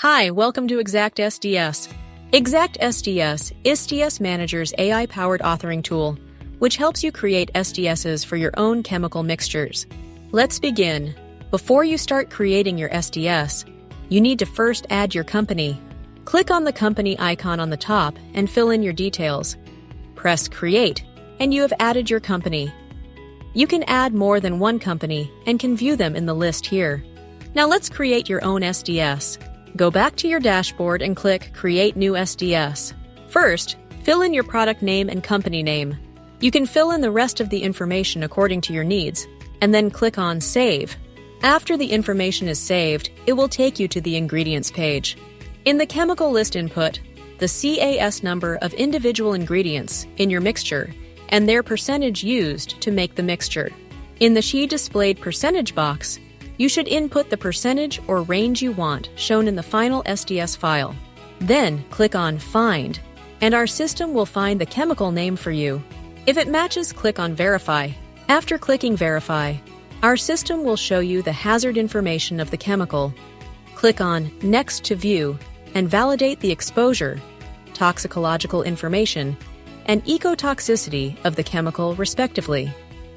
Hi, welcome to ExactSDS. ExactSDS is SDS Manager's AI-powered authoring tool, which helps you create SDSs for your own chemical mixtures. Let's begin. Before you start creating your SDS, you need to first add your company. Click on the company icon on the top and fill in your details. Press Create, and you have added your company. You can add more than one company and can view them in the list here. Now let's create your own SDS. Go back to your dashboard and click Create New SDS. First, fill in your product name and company name. You can fill in the rest of the information according to your needs, and then click on Save. After the information is saved, it will take you to the ingredients page. In the chemical list input, the CAS number of individual ingredients in your mixture and their percentage used to make the mixture. In the She displayed percentage box, you should input the percentage or range you want shown in the final SDS file. Then click on Find, and our system will find the chemical name for you. If it matches, click on Verify. After clicking Verify, our system will show you the hazard information of the chemical. Click on Next to view and validate the exposure, toxicological information, and ecotoxicity of the chemical, respectively.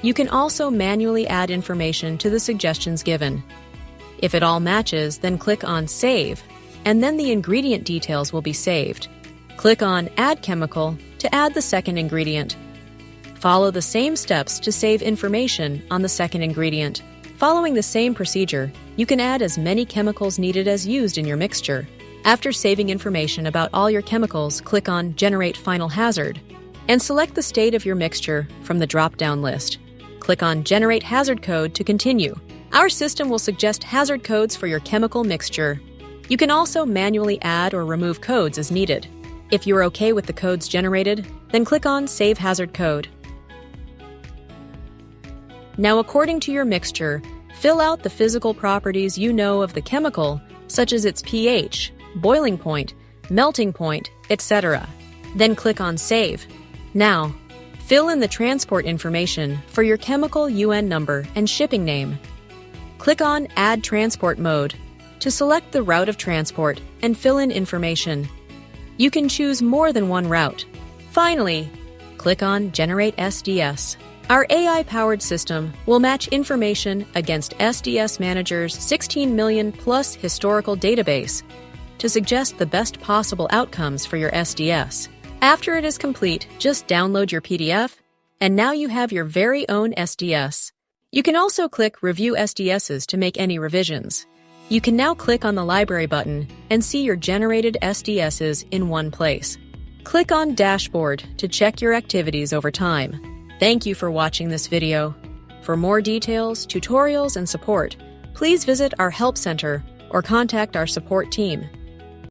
You can also manually add information to the suggestions given. If it all matches, then click on Save, and then the ingredient details will be saved. Click on Add Chemical to add the second ingredient. Follow the same steps to save information on the second ingredient. Following the same procedure, you can add as many chemicals needed as used in your mixture. After saving information about all your chemicals, click on Generate Final Hazard and select the state of your mixture from the drop-down list. Click on Generate Hazard Code to continue. Our system will suggest hazard codes for your chemical mixture. You can also manually add or remove codes as needed. If you're okay with the codes generated, then click on Save Hazard Code. Now, according to your mixture, fill out the physical properties you know of the chemical, such as its pH, boiling point, melting point, etc. Then click on Save. Now, fill in the transport information for your chemical UN number and shipping name. Click on Add Transport Mode to select the route of transport and fill in information. You can choose more than one route. Finally, click on Generate SDS. Our AI-powered system will match information against SDS Manager's 16 million plus historical database to suggest the best possible outcomes for your SDS. After it is complete, just download your PDF, and now you have your very own SDS. You can also click Review SDSs to make any revisions. You can now click on the Library button and see your generated SDSs in one place. Click on Dashboard to check your activities over time. Thank you for watching this video. For more details, tutorials, and support, please visit our Help Center or contact our support team.